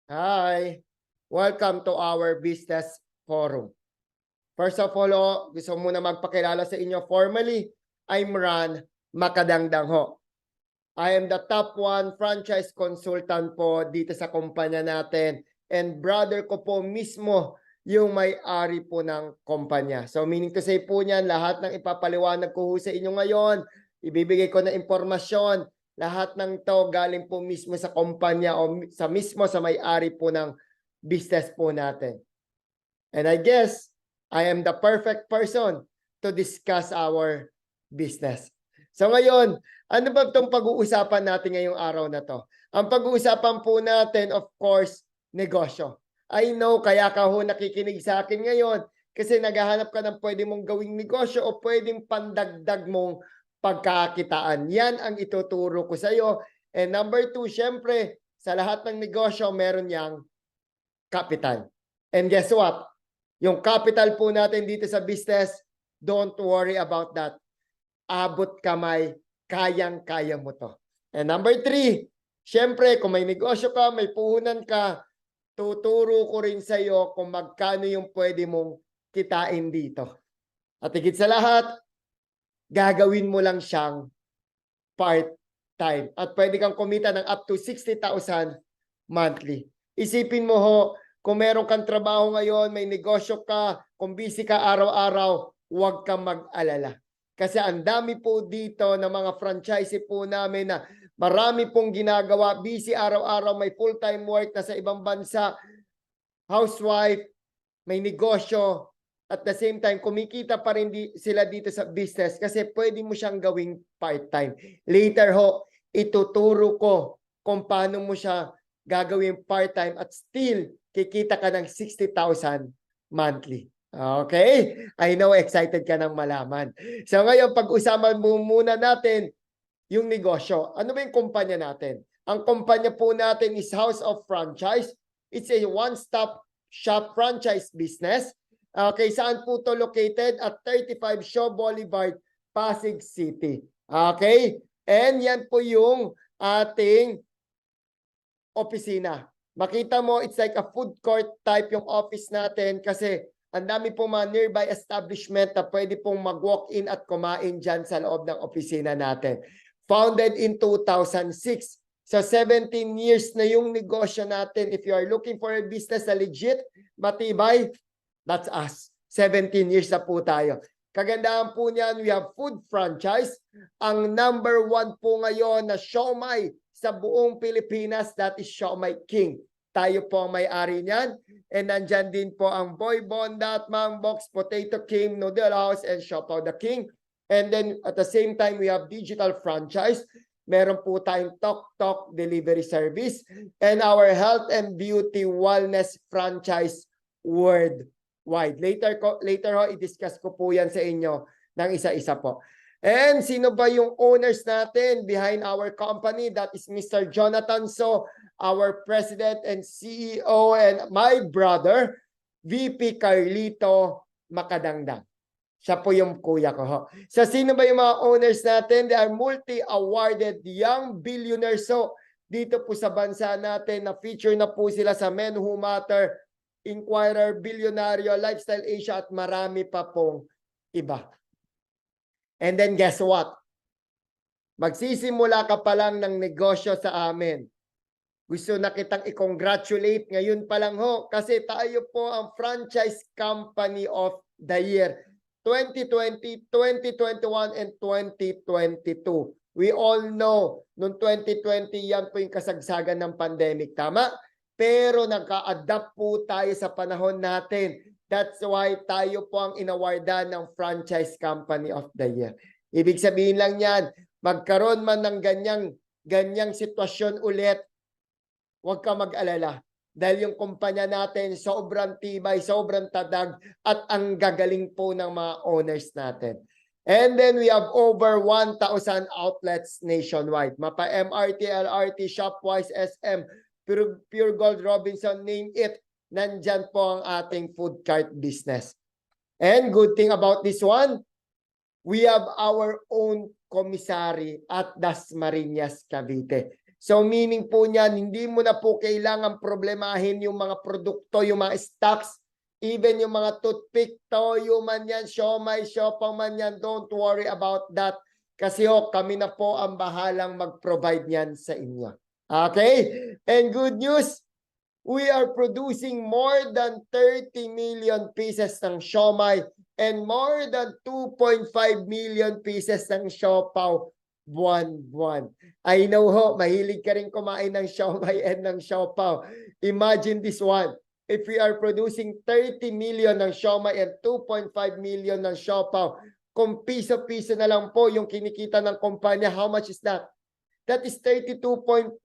Hi! Welcome to our business forum. First of all, gusto muna magpakilala sa inyo formally. I'm Ran Makadangdang ho. I am the top 1 franchise consultant po dito sa kumpanya natin. And brother ko po mismo yung may-ari po ng kumpanya. So meaning to say po niyan, lahat ng ipapaliwanag ko sa inyo ngayon, ibibigay ko na impormasyon, lahat ng to galing po mismo sa kumpanya o sa may-ari po ng business po natin. And I guess I am the perfect person to discuss our business. So ngayon, ano ba itong pag-uusapan natin ngayong araw na to? Ang pag-uusapan po natin, of course, negosyo. I know, kaya ka ho nakikinig sa akin ngayon kasi naghahanap ka ng pwede mong gawing negosyo o pwedeng pandagdag mong pagkakitaan. Yan ang ituturo ko sa iyo. And number 2, syempre, sa lahat ng negosyo, meron yang capital. And guess what? Yung capital po natin dito sa business, don't worry about that. Abot kamay, kayang-kaya mo to. And number 3, syempre, kung may negosyo ka, may puhunan ka, tuturo ko rin sa iyo kung magkano yung pwede mong kitain dito. At higit sa lahat, gagawin mo lang siyang part-time. At pwede kang kumita ng up to 60,000 monthly. Isipin mo ho, kung meron kang trabaho ngayon, may negosyo ka, kung busy ka araw-araw, huwag kang mag-alala. Kasi ang dami po dito ng mga franchise po namin na marami pong ginagawa, busy araw-araw, may full-time work na sa ibang bansa, housewife, may negosyo, at the same time, kumikita pa rin sila dito sa business kasi pwede mo siyang gawing part-time. Later ho, ituturo ko kung paano mo siya gagawin part-time at still kikita ka ng 60,000 monthly. Okay? I know excited ka nang malaman. So ngayon, pag-usapan muna natin yung negosyo. Ano ba yung kumpanya natin? Ang kumpanya po natin is House of Franchise. It's a one-stop shop franchise business. Okay, saan po to located? At 35 Shaw Boulevard, Pasig City. Okay? And yan po yung ating opisina. Makita mo, it's like a food court type yung office natin kasi ang dami pong mga nearby establishment na pwede pong mag-walk-in at kumain dyan sa loob ng opisina natin. Founded in 2006. So 17 years na yung negosyo natin. If you are looking for a business na legit, matibay, that's us. 17 years na po tayo. Kagandahan po niyan, we have food franchise. Ang number 1 po ngayon na siomai sa buong Pilipinas, that is Siomai King. Tayo po ang may-ari niyan. And nandyan din po ang Boy Bondat, Mang Box, Potato King, Noodle House, and Siopaw the King. And then at the same time, we have digital franchise. Meron po tayong Tok delivery service. And our health and beauty wellness franchise worldwide. Later ho, i-discuss ko po yan sa inyo ng isa-isa po. And sino ba yung owners natin behind our company? That is Mr. Jonathan So, our President and CEO, and my brother, VP Carlito Makadangdang. Siya po yung kuya ko ho. So sino ba yung mga owners natin? They are multi-awarded young billionaires. So dito po sa bansa natin, na-feature na po sila sa Men Who Matter, Inquirer, Billionario, Lifestyle Asia, at marami pa pong iba. And then guess what? Magsisimula ka pa lang ng negosyo sa amin. Gusto na kitang i-congratulate ngayon pa lang ho kasi tayo po ang Franchise Company of the Year 2020, 2021, and 2022. We all know, noong 2020, yan po yung kasagsagan ng pandemic. Tama? Pero naka-adapt po tayo sa panahon natin. That's why tayo po ang inawardan ng Franchise Company of the Year. Ibig sabihin lang yan, magkaroon man ng ganyang sitwasyon ulit, huwag ka mag-alala. Dahil yung kumpanya natin, sobrang tibay, sobrang tadag, at ang gagaling po ng mga owners natin. And then we have over 1,000 outlets nationwide. Mapa MRT, LRT, Shopwise, SM, Pure Gold, Robinson, name it. Nandyan po ang ating food cart business. And good thing about this one, we have our own commissary at Dasmariñas, Cavite. So meaning po niyan, hindi mo na po kailangan problemahin yung mga produkto, yung mga stocks, even yung mga toothpick, toyo man yan, siomai, siopaw man yan, don't worry about that. Kasi kami na po ang bahalang mag-provide niyan sa inyo. Okay? And good news, we are producing more than 30 million pieces ng siomai and more than 2.5 million pieces ng siopaw buwan-buwan. I know mahilig ka rin kumain ng siomai and ng siopaw. Imagine this one. If we are producing 30 million ng siomai and 2.5 million ng siopaw, kung piso-piso na lang po yung kinikita ng kumpanya, how much is that? That is 32.5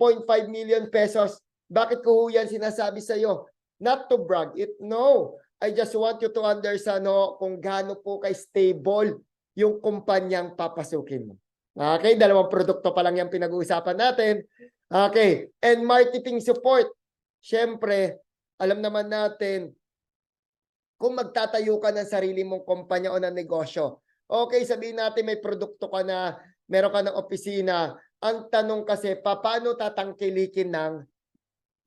million pesos. Bakit ko yan sinasabi sa iyo? Not to brag it, no. I just want you to understand kung gaano po kay stable yung kumpanyang papasukin mo. Okay, dalawang produkto pa lang yung pinag-uusapan natin. Okay, and marketing support. Siyempre, alam naman natin, kung magtatayo ka ng sarili mong kumpanya o ng negosyo, okay, sabihin natin may produkto ka na, meron ka ng opisina. Ang tanong kasi, paano tatangkilikin ng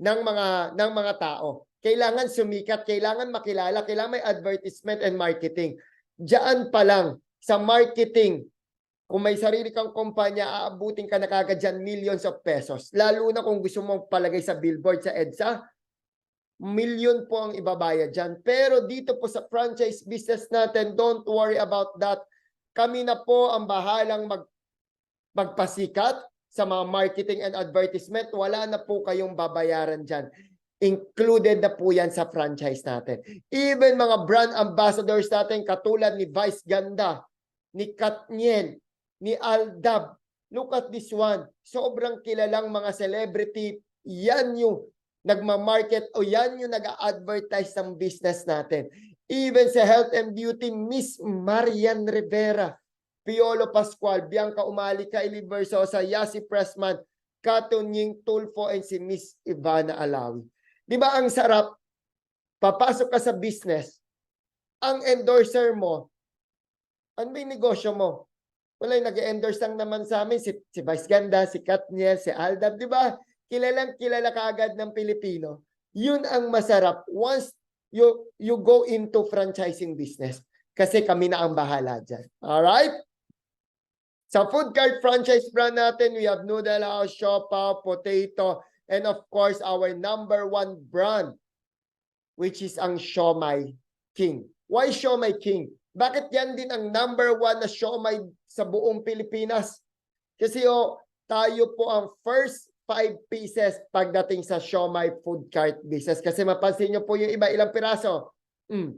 mga tao? Kailangan sumikat, kailangan makilala, kailangan may advertisement and marketing. Diyan pa lang, sa marketing, kung may sarili kang kumpanya, aabutin ka na kagad dyan millions of pesos. Lalo na kung gusto mong palagay sa billboard sa EDSA, million po ang ibabayad dyan. Pero dito po sa franchise business natin, don't worry about that. Kami na po ang bahalang magpasikat sa mga marketing and advertisement. Wala na po kayong babayaran dyan. Included na po yan sa franchise natin. Even mga brand ambassadors natin katulad ni Vice Ganda, ni Katniel, ni Aldab. Look at this one. Sobrang kilalang mga celebrity. Yan yung nagmamarket o yan yung nag-advertise ng business natin. Even sa health and beauty, Miss Marian Rivera, Piolo Pascual, Bianca Umalica, Eli Versosa, Yasi Pressman, Katunying Tulfo, and si Miss Ivana Alawi. Di ba ang sarap? Papasok ka sa business, ang endorser mo, ano ba yung negosyo mo? Wala, nag-endorse lang naman sa amin si Vice Ganda, si Katniel, si Aldab, di ba? Kilalang kilala kaagad ng Pilipino. Yun ang masarap once you go into franchising business. Kasi kami na ang bahala dyan. Alright? Sa food cart franchise brand natin, we have Noodle House, Siopaw, Potato, and of course, our number one brand, which is ang Siomai King. Why Siomai King? Bakit yan din ang number one na siomai sa buong Pilipinas? Kasi tayo po ang first 5 pieces pagdating sa siomai food cart business. Kasi mapansin nyo po yung iba, ilang piraso? 4.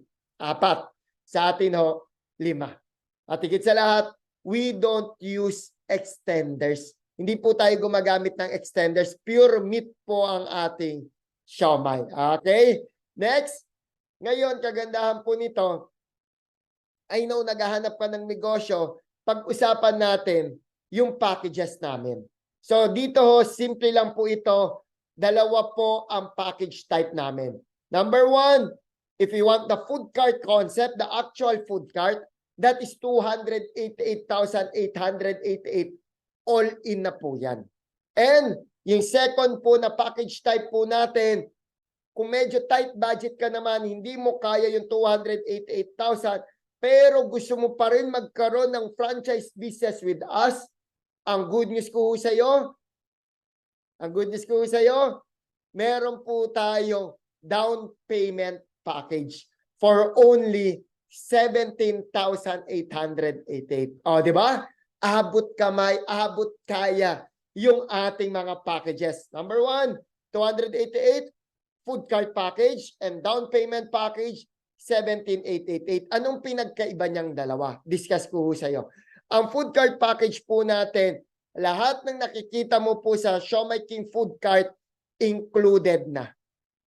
Sa atin 5. At higit sa lahat, we don't use extenders. Hindi po tayo gumagamit ng extenders. Pure meat po ang ating siomai. Okay? Next. Ngayon, kagandahan po nito, I know naghahanap ka ng negosyo, pag-usapan natin yung packages namin. So dito simple lang po ito. 2 po ang package type namin. Number 1, if you want the food cart concept, the actual food cart, that is 288,888. All in na po yan. And yung second po na package type po natin, kung medyo tight budget ka naman, hindi mo kaya yung 288,000, pero gusto mo pa rin magkaroon ng franchise business with us, ang good news ko sa iyo, meron po tayong down payment package for only 17,888. O, di ba? Abot kamay, abot kaya yung ating mga packages. Number 1, 288 food cart package and down payment package 17,888. Anong pinagkaiba niyang dalawa? Discuss ko sa iyo. Ang food cart package po natin, lahat ng nakikita mo po sa Siomai King food cart, included na.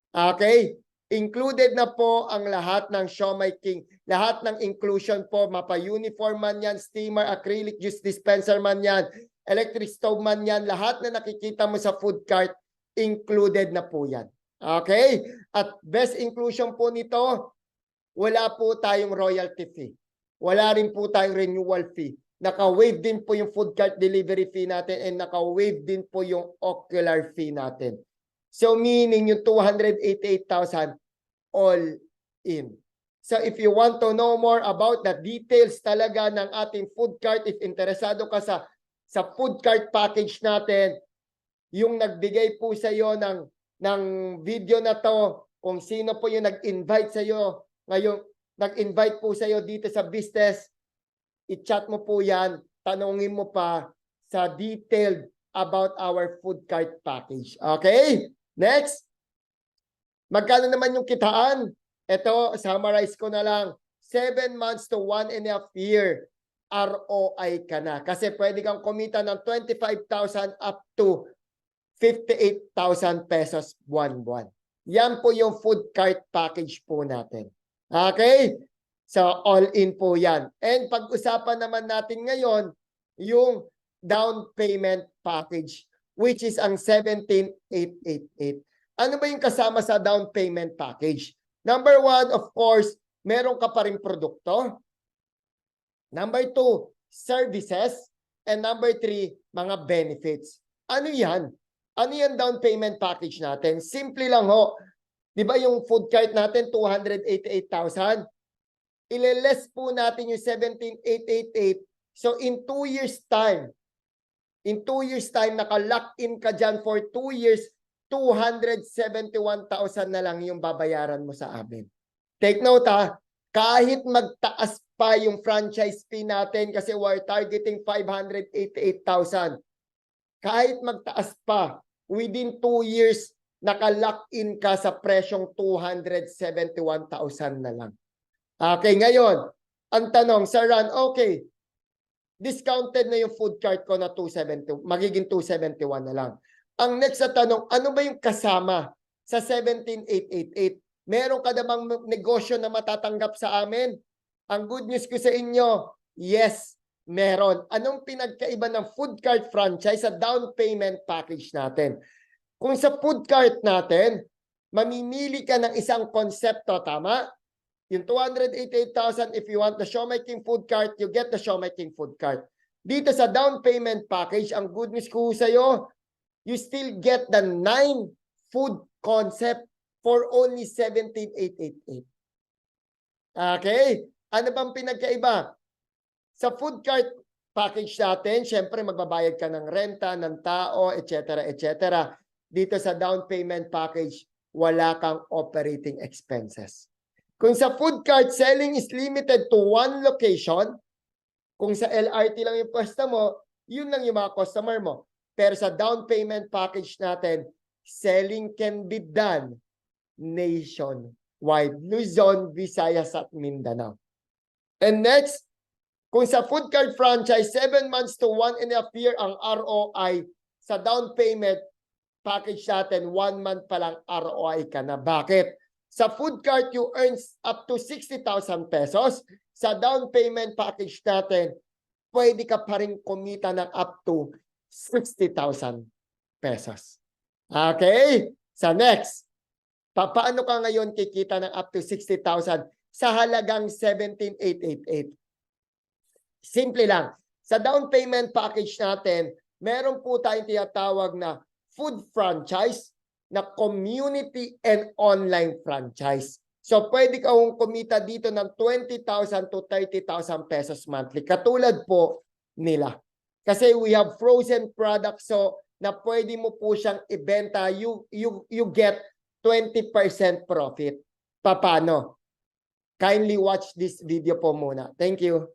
Okay? Included na po ang lahat ng Siomai King. Lahat ng inclusion po, mapa-uniform man yan, steamer, acrylic juice dispenser man yan, electric stove man yan, lahat na nakikita mo sa food cart, included na po yan. Okay? At best inclusion po nito, wala po tayong royalty fee. Wala rin po tayong renewal fee. naka-waive din po yung food cart delivery fee natin and naka-waive din po yung ocular fee natin. So meaning yung 288,000 all in. So if you want to know more about the details talaga ng ating food cart, if interesado ka sa food cart package natin, yung nagbigay po sa iyo ng video na to, kung sino po yung nag-invite sa iyo, ngayon nag-invite po sa iyo dito sa business, i-chat mo po yan, tanungin mo pa sa detailed about our food cart package. Okay? Next. Magkano naman yung kitaan? Ito, summarize ko na lang. 7 months to 1.5 year ROI ka na. Kasi pwede kang kumita ng 25,000 up to 58,000 pesos buwan-buwan. Yan po yung food cart package po natin. Okay? So, all in po yan. And pag-usapan naman natin ngayon, yung down payment package, which is ang 17,888. Ano ba yung kasama sa down payment package? Number 1, of course, meron ka pa rin produkto. Number 2, services. And number 3, mga benefits. Ano yan? Ano yung down payment package natin? Simple lang ho. Di ba yung food cart natin, 288,000? Ile-less po natin yung 17,888. So in 2 years time, naka-lock in ka dyan for 2 years, 271,000 na lang yung babayaran mo sa amin. Take note ha, kahit magtaas pa yung franchise fee natin kasi we're targeting 588,000. Kahit magtaas pa, within 2 years, naka-lock in ka sa presyong 271,000 na lang. Okay, ngayon, ang tanong, Sir Ran, okay, discounted na yung food cart ko na 270, magiging 271 na lang. Ang next na tanong, ano ba yung kasama sa 17,888? Meron ka na bang negosyo na matatanggap sa amin? Ang good news ko sa inyo, yes, meron. Anong pinagkaiba ng food cart franchise sa down payment package natin? Kung sa food cart natin, mamimili ka ng isang konsepto, tama? Yung 288,000, if you want the Siomai King food cart, you get the Siomai King food cart. Dito sa down payment package, ang good news ko sa iyo, you still get the 9 food concept for only 17,888. Okay? Ano bang pinagkaiba? Sa food cart package natin, syempre magbabayad ka ng renta, ng tao, etc. etc. Dito sa down payment package, wala kang operating expenses. Kung sa food cart, selling is limited to 1 location, kung sa LRT lang yung pwesto mo, yun lang yung mga customer mo. Pero sa down payment package natin, selling can be done nationwide. Luzon, Visayas at Mindanao. And next, kung sa food cart franchise, 7 months to 1.5 year ang ROI, sa down payment package natin, 1 month pa lang ROI ka na. Bakit? Sa food cart, you earn up to 60,000 pesos. Sa down payment package natin, pwede ka pa rin kumita ng up to 60,000 pesos. Okay? Sa next, paano ka ngayon kikita ng up to 60,000 sa halagang 17,888? Simple lang. Sa down payment package natin, meron po tayong tinatawag na food franchise, na community and online franchise. So, pwede kang kumita dito ng 20,000 to 30,000 pesos monthly. Katulad po nila. Kasi we have frozen products so na pwede mo po siyang ibenta. You get 20% profit. Paano? Kindly watch this video po muna. Thank you.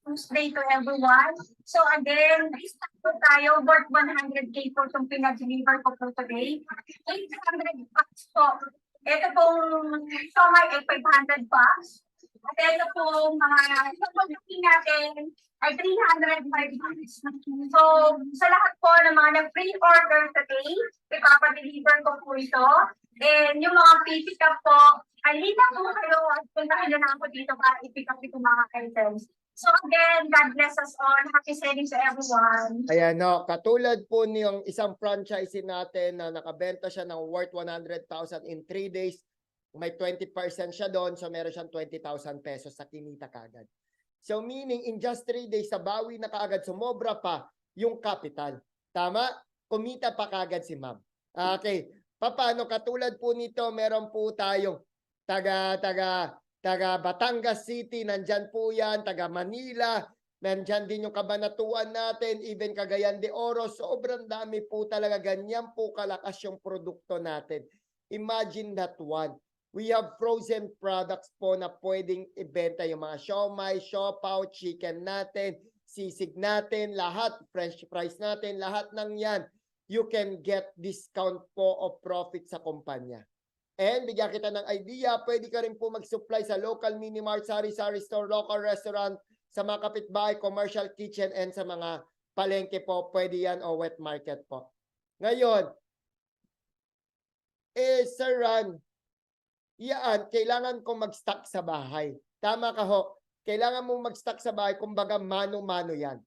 Tuesday to everyone. So again, start po tayo. Worth 100K po itong pinag-deliver ko po today. 800 bucks po. Ito pong Siomai ay 500 bucks. At ito pong mga pag-booking natin ay 305 bucks. So sa lahat po ng mga nag-pre-order today, ipapadeliver ko po ito. And yung mga pick up po, halina po kayo at puntahan na ako dito para i-pick up itong mga items. So again, God bless us all. Happy selling to everyone. Ayan, no, katulad po niyong isang franchisee natin na nakabenta siya ng worth 100,000 in 3 days, may 20% siya doon, so meron siyang 20,000 pesos sa kinita kagad. So meaning in just 3 days, sa bawi na kaagad, sumobra pa yung capital. Tama? Kumita pa kaagad si ma'am. Okay. Paano? Katulad po nito, meron po tayong taga Batangas City, nandyan po yan, taga Manila, nandyan din yung Cabanatuan natin, even Cagayan de Oro, sobrang dami po talaga, ganyan po kalakas yung produkto natin. Imagine that one. We have frozen products po na pwedeng ibenta, yung mga siomai, siopaw, chicken natin, sisig natin, lahat, french fries natin, lahat ng yan, you can get discount po of profit sa kumpanya. And bigyan kita ng idea, pwede ka rin po mag-supply sa local mini-mart, sari-sari store, local restaurant, sa mga kapitbahay, commercial kitchen, and sa mga palengke po, pwede yan o wet market po. Ngayon, Sir Ran, yan, kailangan kong mag-stock sa bahay. Tama ka ho, kailangan mong mag-stock sa bahay, kumbaga mano-mano yan.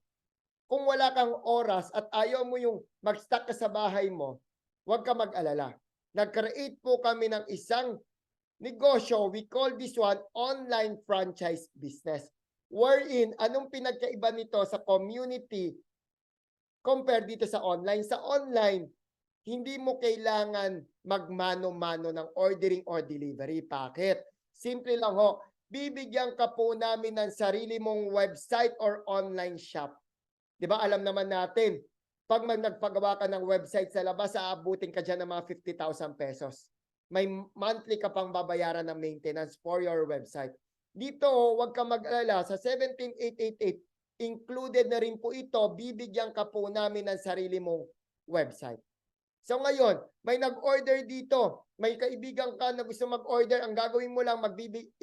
Kung wala kang oras at ayaw mo yung mag-stock ka sa bahay mo, huwag ka mag-alala. Nag-create po kami ng isang negosyo. We call this one online franchise business. Wherein, anong pinagkaiba nito sa community compare dito sa online? Sa online, hindi mo kailangan magmano-mano ng ordering or delivery packet. Simple lang ho, bibigyan ka po namin ng sarili mong website or online shop. Di ba alam naman natin, pag nagpagawa ka ng website sa labas, aabutin ka dyan ng mga 50,000 pesos. May monthly ka pang babayaran ng maintenance for your website. Dito, huwag ka mag-alala. Sa 17,888, included na rin po ito, bibigyan ka po namin ng sarili mong website. So ngayon, may nag-order dito. May kaibigan ka na gusto mag-order. Ang gagawin mo lang,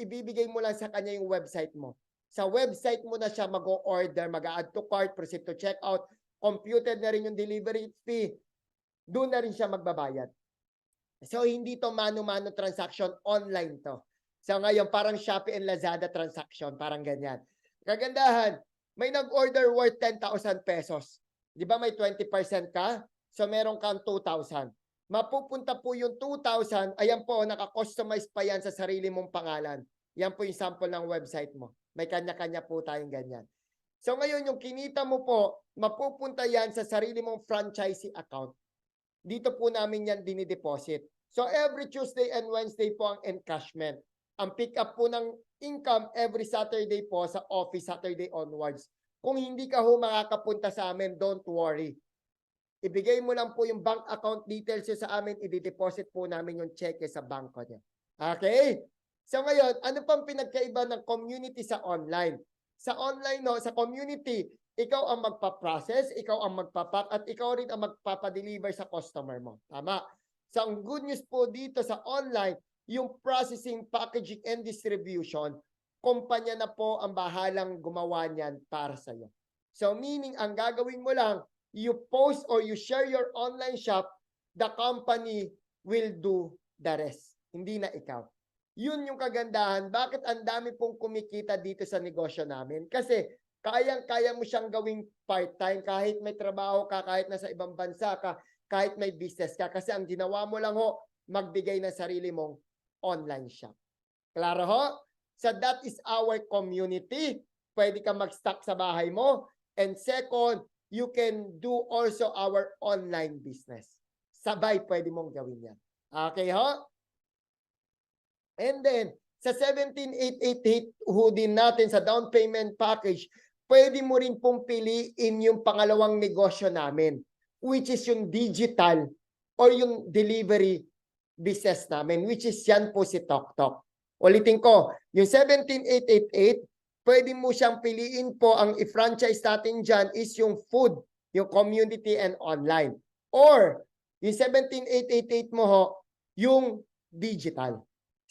ibibigay mo lang sa kanya yung website mo. Sa website mo na siya mag-order, mag-add to cart, proceed to checkout, computed na rin yung delivery fee. Doon na rin siya magbabayad. So hindi to mano-mano transaction, online to. So ngayon, parang Shopee and Lazada transaction, parang ganyan. Kagandahan, may nag-order worth 10,000 pesos. Di ba may 20% ka? So meron kang 2,000. Mapupunta po yung 2,000, ayan po, naka-customize pa yan sa sarili mong pangalan. Yan po yung sample ng website mo. May kanya-kanya po tayong ganyan. So ngayon, yung kinita mo po, mapupunta yan sa sarili mong franchisee account. Dito po namin yan dinideposit. So every Tuesday and Wednesday po ang encashment. Ang pick up po ng income every Saturday po sa office, Saturday onwards. Kung hindi ka ho makakapunta sa amin, don't worry. Ibigay mo lang po yung bank account details nyo sa amin, i-deposit po namin yung cheque sa bangko niya. Okay? So ngayon, ano pang pinagkaiba ng community sa online? Sa online, no, sa community, ikaw ang magpa-process, ikaw ang magpapack, at ikaw rin ang magpapadeliver sa customer mo. Tama? So ang good news po dito sa online, yung processing, packaging, and distribution, kumpanya na po ang bahalang gumawa niyan para sa iyo. So meaning, ang gagawin mo lang, you post or you share your online shop, the company will do the rest. Hindi na ikaw. Yun yung kagandahan. Bakit ang dami pong kumikita dito sa negosyo namin? Kasi kayang-kaya mo siyang gawing part-time kahit may trabaho ka, kahit nasa ibang bansa ka, kahit may business ka. Kasi ang ginawa mo lang ho, magbigay ng sarili mong online shop. Klaro ho? So that is our community. Pwede ka mag-stock sa bahay mo. And second, you can do also our online business. Sabay pwede mong gawin yan. Okay ho? And then, sa 17,888 ho din natin sa down payment package, pwede mo rin pong piliin yung pangalawang negosyo namin, which is yung digital or yung delivery business namin, which is yan po si TokTok. Ulitin ko, yung 17,888, pwede mo siyang piliin po, ang i-franchise natin dyan is yung food, yung community and online. Or, yung 17,888 mo ho, yung digital.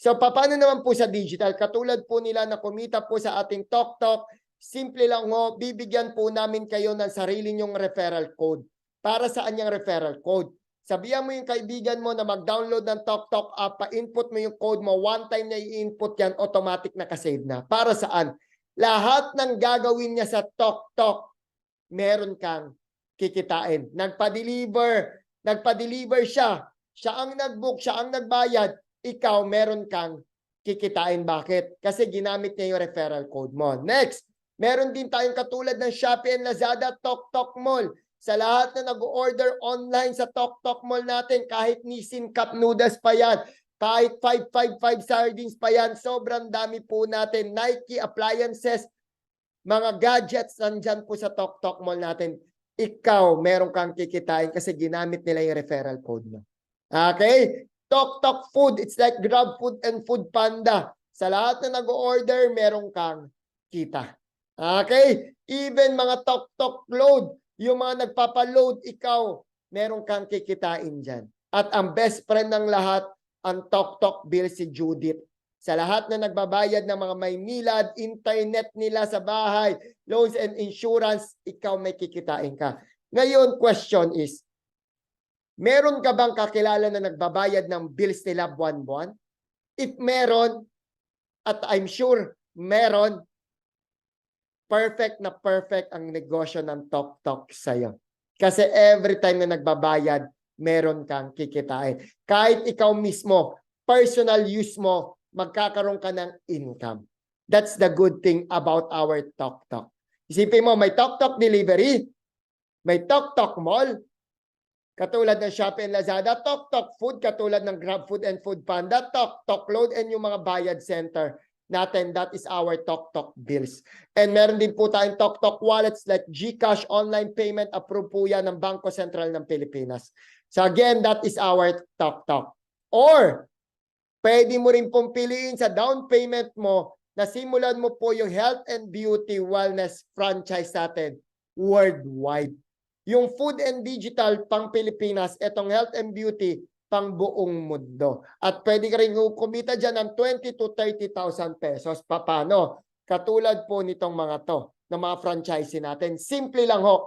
So, paano naman po sa digital? Katulad po nila na kumita po sa ating TokTok, simple lang ho, bibigyan po namin kayo ng sarili nyong referral code. Para saan yung referral code? Sabihan mo yung kaibigan mo na mag-download ng TokTok app, pa-input mo yung code mo, one time na i-input yan, automatic na kasave na. Para saan? Lahat ng gagawin niya sa TokTok, meron kang kikitain. Nagpa-deliver siya. Siya ang nag-book, siya ang nagbayad. Ikaw, meron kang kikitain. Bakit? Kasi ginamit niya yung referral code mo. Next, Meron din tayong katulad ng Shopee and Lazada, Tok Mall. Sa lahat na nag-order online sa Tok Mall natin, kahit Nissin Cup Noodles pa yan, kahit 555 sardines pa yan, sobrang dami po natin. Nike appliances, mga gadgets, nandyan po sa Tok Mall natin. Ikaw, meron kang kikitain kasi ginamit nila yung referral code mo. Okay? Tok Food, it's like Grab Food and Food Panda. Sa lahat na nag-order, meron kang kita. Okay? Even mga Tok Load, yung mga nagpapaload, ikaw, meron kang kikitain dyan. At ang best friend ng lahat, ang Tok Bill, si Judith. Sa lahat na nagbabayad ng mga Maynilad, internet nila sa bahay, loans and insurance, ikaw may kikitain ka. Ngayon, question is, meron ka bang kakilala na nagbabayad ng bills nila buwan-buwan? If meron, at I'm sure meron, perfect na perfect ang negosyo ng Tok sa'yo. Kasi every time na nagbabayad, meron kang kikitain. Kahit ikaw mismo, personal use mo, magkakaroon ka ng income. That's the good thing about our Tok. Isipin mo, may Tok delivery, may Tok Mall, katulad ng Shopee and Lazada, Tok Food, katulad ng Grab Food and Food Panda, Tok Load, and yung mga bayad center natin, that is our Tok Bills. And meron din po tayong Tok wallets like GCash, online payment, approved po yan ng Bangko Sentral ng Pilipinas. So again, that is our Tok. Or, pwede mo rin pong piliin sa down payment mo na simulan mo po yung health and beauty wellness franchise natin worldwide. Yung food and digital pang Pilipinas, etong health and beauty pang buong mundo. At pwede ka rin kumita dyan ng 20 to 30,000 pesos. Paano? Katulad po nitong mga to, ng mga franchise natin. Simple lang ho.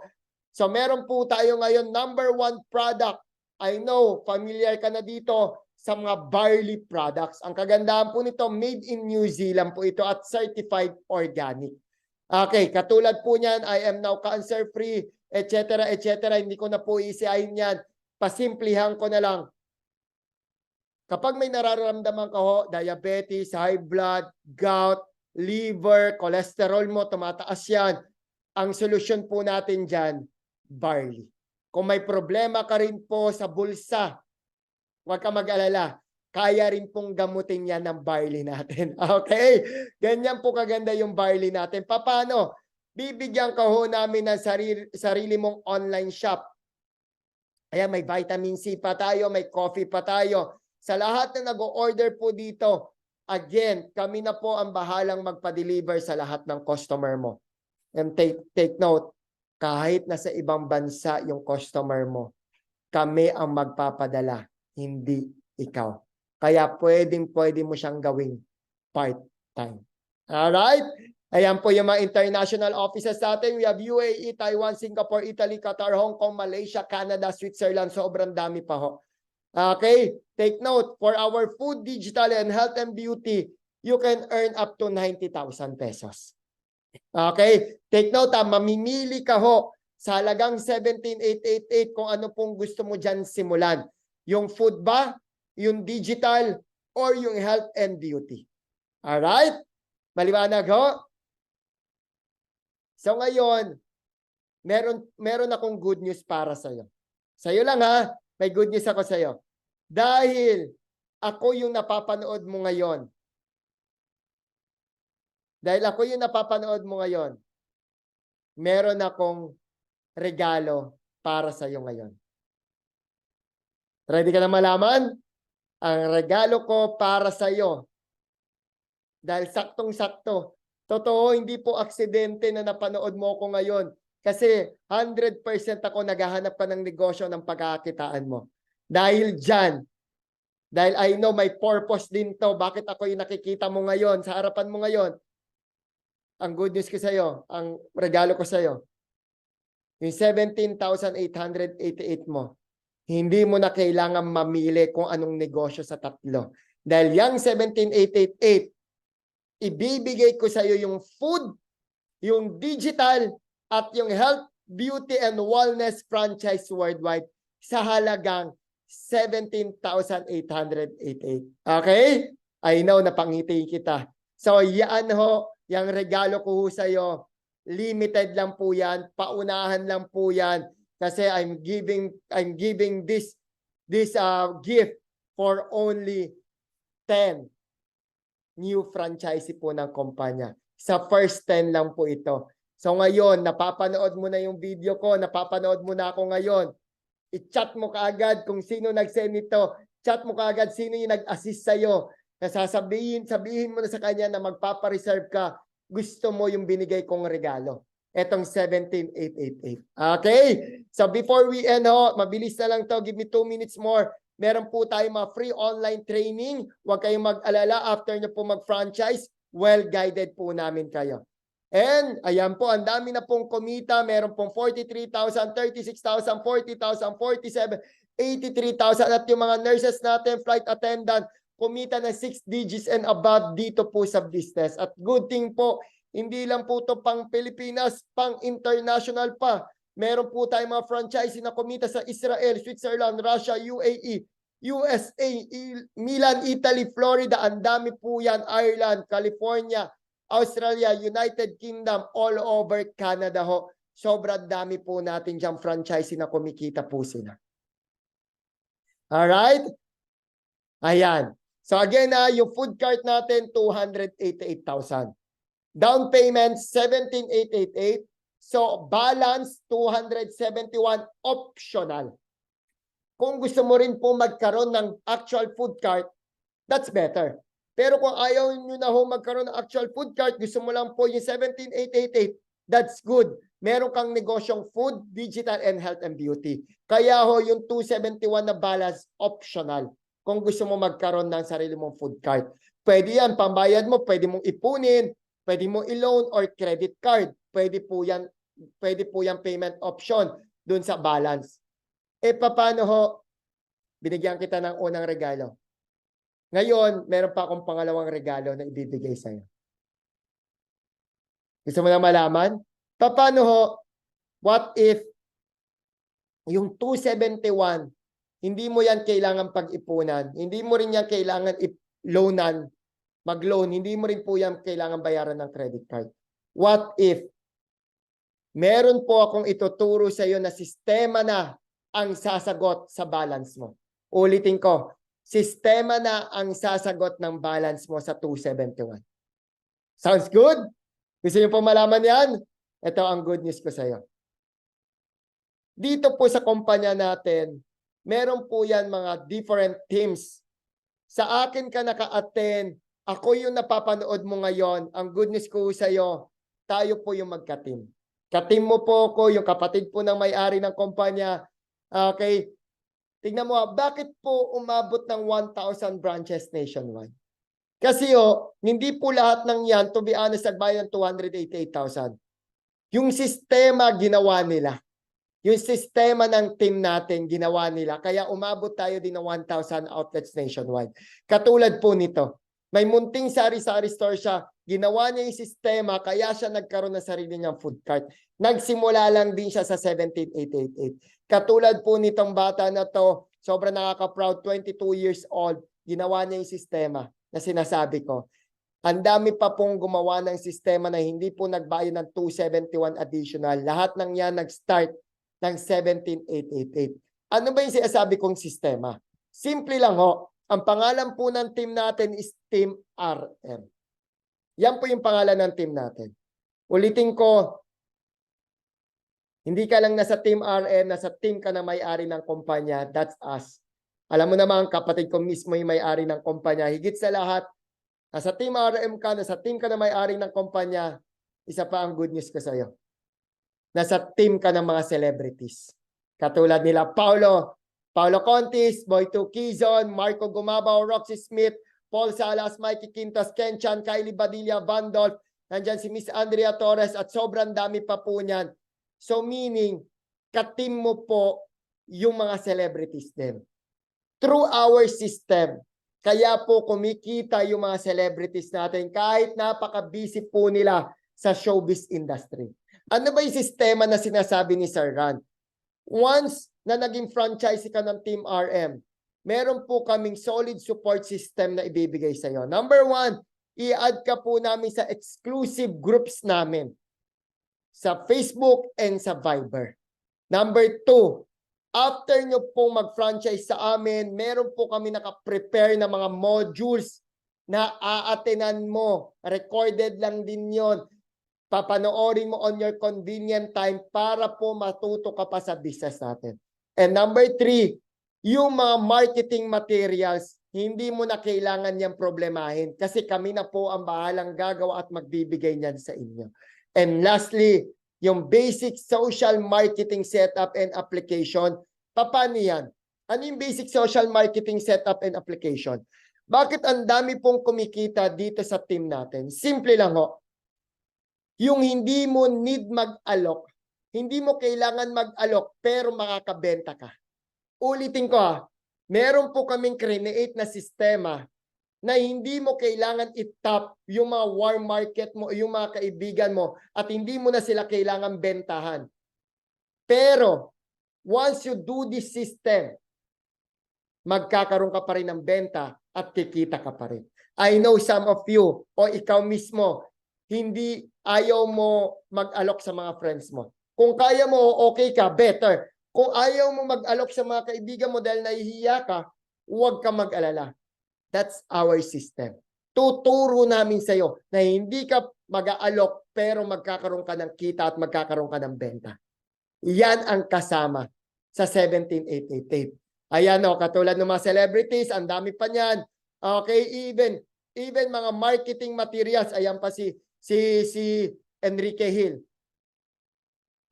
So meron po tayo ngayon number 1 product. I know, familiar ka na dito sa mga barley products. Ang kagandahan po nito, made in New Zealand po ito at certified organic. Okay, katulad po niyan, I am now cancer-free, etc. Hindi ko na po isiahin yan. Pasimplihan ko na lang. Kapag may nararamdaman ka ho, diabetes, high blood, gout, liver, cholesterol mo, tumataas yan. Ang solusyon po natin dyan, barley. Kung may problema ka rin po sa bulsa, huwag ka mag-alala. Kaya rin pong gamutin yan ng barley natin. Okay? Ganyan po kaganda yung barley natin. Paano? Bibigyan ka ho namin ng sarili mong online shop. Ayan, may vitamin C pa tayo, may coffee pa tayo. Sa lahat na nag-order po dito, again, kami na po ang bahalang magpa-deliver sa lahat ng customer mo. And take note, kahit nasa ibang bansa yung customer mo, kami ang magpapadala, hindi ikaw. Kaya pwede mo siyang gawing part-time. Alright? Ayan po yung mga international offices natin. We have UAE, Taiwan, Singapore, Italy, Qatar, Hong Kong, Malaysia, Canada, Switzerland. Sobrang dami pa ho. Okay? Take note, for our food, digital, and health and beauty, you can earn up to 90,000 pesos. Okay? Take note, mamimili ka ho sa halagang 17,888 kung ano pong gusto mo dyan simulan. Yung food ba, yung digital, or yung health and beauty. Alright? Maliwanag ho? So ngayon, meron akong good news para sa'yo. Sa'yo lang ha, may good news ako sa'yo. Dahil ako yung napapanood mo ngayon. Meron akong regalo para sa'yo ngayon. Ready ka na malaman? Ang regalo ko para sa'yo. Dahil saktong-sakto. Totoo, hindi po aksidente na napanood mo ko ngayon. Kasi 100% ako naghahanap pa ng negosyo ng pagkakakitaan mo. Dahil dyan, dahil I know may purpose din to, bakit ako yung nakikita mo ngayon, sa harapan mo ngayon. Ang good news ko sa'yo, ang regalo ko sa'yo, yung 17,888 mo, hindi mo na kailangan mamili kung anong negosyo sa tatlo. Dahil yung 17,888, ibibigay ko sa iyo yung food, yung digital, at yung health, beauty, and wellness franchise worldwide sa halagang 17,888. Okay? I know, napangiti kita. So, yan ho, yung regalo ko sa iyo. limited lang po yan, paunahan lang po yan kasi I'm giving this gift for only 10 new franchisee po ng kumpanya. Sa first 10 lang po ito. So ngayon, napapanood mo na yung video ko, napapanood mo na ako ngayon. I-chat mo kaagad kung sino nag-send nito. Chat mo kaagad sino yung nag-assist sa'yo. Sabihin mo na sa kanya na magpapareserve ka. Gusto mo yung binigay kong regalo. Etong 17,888. Okay? So before we end, mabilis na lang to. Give me 2 minutes more. Meron po tayong mga free online training. Huwag kayong mag-alala. After nyo po mag-franchise, well-guided po namin kayo. And, ayan po, ang dami na pong kumita. Meron pong 43,000, 36,000, 40,000, 47, 83,000. At yung mga nurses natin, flight attendant, kumita na 6 digits and above dito po sa business. At good thing po, hindi lang po ito pang Pilipinas, pang international pa. Meron po tayong mga franchisee na kumita sa Israel, Switzerland, Russia, UAE, USA, Milan, Italy, Florida. Ang dami po yan. Ireland, California, Australia, United Kingdom, all over Canada ho. Sobrang dami po natin dyan franchisee na kumikita po sila. Alright? Ayan. So again, yung food cart natin, 288,000. Down payment, 17,888. So balance, 271 optional. Kung gusto mo rin po magkaroon ng actual food cart, that's better. Pero kung ayaw nyo na ho magkaroon ng actual food cart, gusto mo lang po yung 17,888, that's good. Meron kang negosyong food, digital, and health and beauty. Kaya ho yung 271 na balance, optional. Kung gusto mo magkaroon ng sarili mong food cart. Pwede yan, pambayad mo, pwede mong ipunin, pwede mong i-loan or credit card. Pwede po yan payment option dun sa balance. Paano ho? Binigyan kita ng unang regalo. Ngayon, meron pa akong pangalawang regalo na ibibigay sa'yo. Gusto mo na malaman? Paano ho? What if yung 271, hindi mo yan kailangan pag-ipunan, hindi mo rin yan kailangan i-loanan, mag-loan, hindi mo rin po yan kailangan bayaran ng credit card. What if meron po akong ituturo sa iyo na sistema na ang sasagot sa balance mo? Ulitin ko, sistema na ang sasagot ng balance mo sa 271. Sounds good? Gusto niyo po malaman yan? Ito ang good news ko sa iyo. Dito po sa kumpanya natin, meron po yan mga different teams. Sa akin ka naka-attend, ako yung napapanood mo ngayon. Ang good news ko sa iyo, tayo po yung magka-team. Ka-team mo po ko, yung kapatid po ng may-ari ng kumpanya. Okay? Tingnan mo, bakit po umabot ng 1,000 branches nationwide? Kasi hindi po lahat ng yan, to be honest, nagbayad ng 288,000. Yung sistema, ginawa nila. Yung sistema ng team natin, ginawa nila. Kaya umabot tayo din ng 1,000 outlets nationwide. Katulad po nito. May munting sari-sari store siya. Ginawa niya yung sistema, kaya siya nagkaroon ng sarili niyang food cart. Nagsimula lang din siya sa 17,888. Katulad po nitong bata na to, sobrang nakaka-proud, 22 years old, ginawa niya yung sistema na sinasabi ko. Ang dami pa pong gumawa ng sistema na hindi po nagbayad ng 271 additional. Lahat ng yan nag-start ng 17,888. Ano ba yung sinasabi kong sistema? Simple lang ho. Ang pangalan po ng team natin is Team RM. Yan po yung pangalan ng team natin. Ulitin ko, hindi ka lang nasa Team RM, nasa team ka na may-ari ng kumpanya, that's us. Alam mo naman, kapatid ko mismo yung may-ari ng kumpanya. Higit sa lahat, nasa Team RM ka, nasa team ka na may-ari ng kumpanya, isa pa ang good news ko sa iyo. Nasa team ka ng mga celebrities. Katulad nila Paulo Contis, Boyto Quizon, Marco Gumabaw, Roxy Smith, Paul Salas, Mikey Quintas, Ken Chan, Kylie Badilla, Vandolph, nandyan si Miss Andrea Torres at sobrang dami pa po niyan. So meaning, ka-team mo po yung mga celebrities din. Through our system, kaya po kumikita yung mga celebrities natin kahit napaka-busy po nila sa showbiz industry. Ano ba yung sistema na sinasabi ni Sir Ran? Once na naging franchisee ka ng Team RM, meron po kaming solid support system na ibibigay sa iyo. Number 1, i-add ka po namin sa exclusive groups namin. sa Facebook, and sa Viber. Number 2, after nyo pong mag-franchise sa amin, meron po kami naka-prepare na mga modules na aatenan mo. Recorded lang din yon. Papanoorin mo on your convenient time para po matuto ka pa sa business natin. And number 3, yung mga marketing materials, hindi mo na kailangan niyang problemahin kasi kami na po ang bahalang gagawa at magbibigay niyan sa inyo. And lastly, yung basic social marketing setup and application, paano yan? Ano yung basic social marketing setup and application? Bakit ang dami pong kumikita dito sa team natin? Simple lang ho. Yung hindi mo need mag-alok, hindi mo kailangan mag-alok pero makakabenta ka. Ulitin ko meron po kaming create na sistema na hindi mo kailangan i-tap yung mga warm market mo, yung mga kaibigan mo, at hindi mo na sila kailangan bentahan. Pero, once you do this system, magkakaroon ka pa rin ng benta at kikita ka pa rin. I know some of you, o ikaw mismo, hindi ayaw mo mag-alok sa mga friends mo. Kung kaya mo, okay ka, better. Kung ayaw mo mag-alok sa mga kaibigan mo dahil nahihiya ka, huwag ka mag-alala. That's our system. Tuturo namin sa iyo na hindi ka mag-aalok pero magkakaroon ka ng kita at magkakaroon ka ng benta. Yan ang kasama sa 17888. Ayan katulad ng mga celebrities, ang dami pa niyan. Okay, even mga marketing materials, ayan pa si Enrique Hill.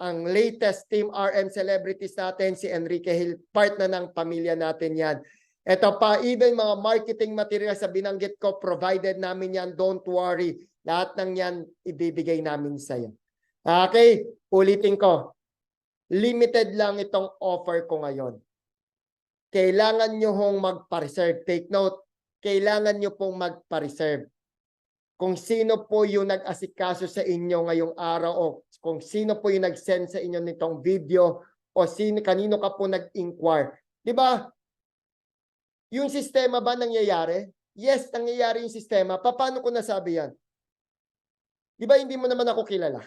Ang latest Team RM celebrities natin, si Enrique Hill, part na ng pamilya natin yan. Ito pa, even mga marketing materials sa binanggit ko, provided namin yan, don't worry. Lahat ng yan, ibibigay namin sa iyo. Okay, ulitin ko. Limited lang itong offer ko ngayon. Kailangan nyo hong magpa-reserve. Take note, kailangan nyo pong magpa-reserve. Kung sino po yung nag-asikaso sa inyo ngayong araw o kung sino po yung nag-send sa inyo nitong video o kanino ka po nag-inquire. Di ba? Yung sistema ba nangyayari? Yes, nangyayari yung sistema. Paano ko nasabi yan? Di ba hindi mo naman ako kilala?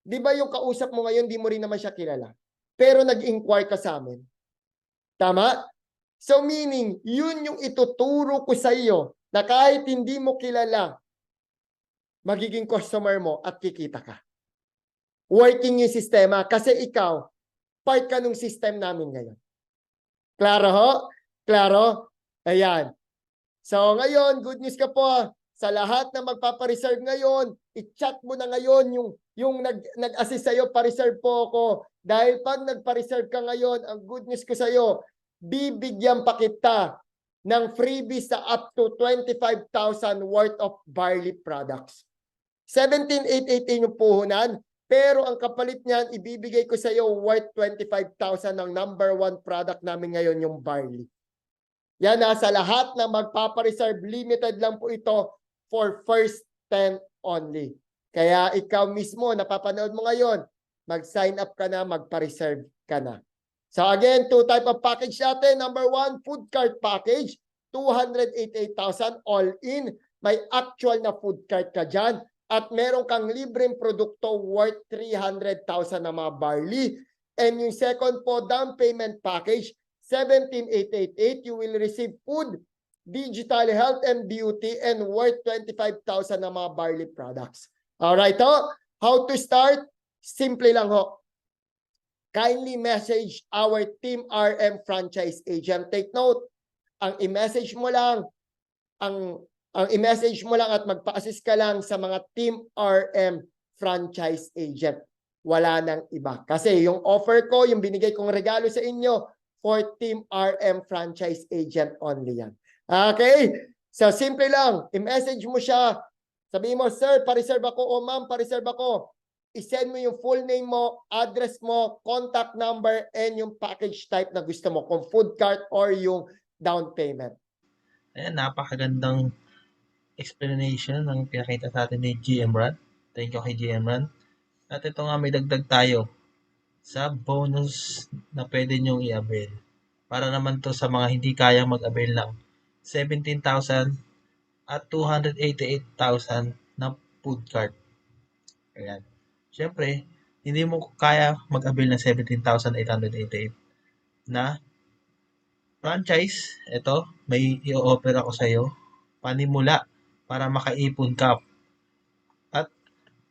Di ba yung kausap mo ngayon, di mo rin naman siya kilala? Pero nag-inquire ka sa amin. Tama? So meaning, yun yung ituturo ko sa iyo na kahit hindi mo kilala, magiging customer mo at kikita ka. Working yung sistema kasi ikaw, part ka ng system namin ngayon. Klaro ho? Klaro? Ayan. So ngayon, good news ka po. Sa lahat na magpapareserve ngayon, i-chat mo na ngayon yung nag-assist sa'yo, pa-reserve po ako. Dahil pag nagpa-reserve ka ngayon, ang good news ko sa'yo, bibigyan pa kita ng freebies sa up to 25,000 worth of barley products. 17,880 yung puhunan, pero ang kapalit niyan, ibibigay ko sa iyo worth 25,000 ng number 1 product namin ngayon, yung barley. Yan sa lahat na magpapareserve, limited lang po ito for first 10 only. Kaya ikaw mismo, napapanood mo ngayon, mag-sign up ka na, magpa-reserve ka na. So again, 2 type of package natin. Number 1, food cart package, 288,000 all in. May actual na food cart ka dyan. At meron kang libreng produkto worth 300,000 na mga barley. And yung second po, down payment package, 17,888, you will receive food, digital health and beauty, and worth 25,000 na mga barley products. Alright ho? How to start? Simple lang ho. Kindly message our Team RM franchise agent. Take note, ang i-message mo lang, ang i-message mo lang at magpa-assist ka lang sa mga Team RM franchise agent. Wala nang iba. Kasi yung offer ko, yung binigay kong regalo sa inyo, for Team RM franchise agent only yan. Okay? So, simple lang. I-message mo siya. Sabihin mo, sir, pa-reserve ako. O ma'am, pa-reserve ako. I-send mo yung full name mo, address mo, contact number, and yung package type na gusto mo. Kung food cart or yung down payment. Ayan, napakagandang explanation ng pinakita sa atin ni GM Ran. Thank you kay GM Ran. At ito nga, may dagdag tayo sa bonus na pwede nyong i-avail. Para naman to sa mga hindi kayang mag-avail ng 17,000 at 288,000 na food cart. Ayan. Siyempre, hindi mo kaya mag-avail ng 17,888 na franchise. Ito, may i-offer ako sa iyo. Panimula para makaipon ka at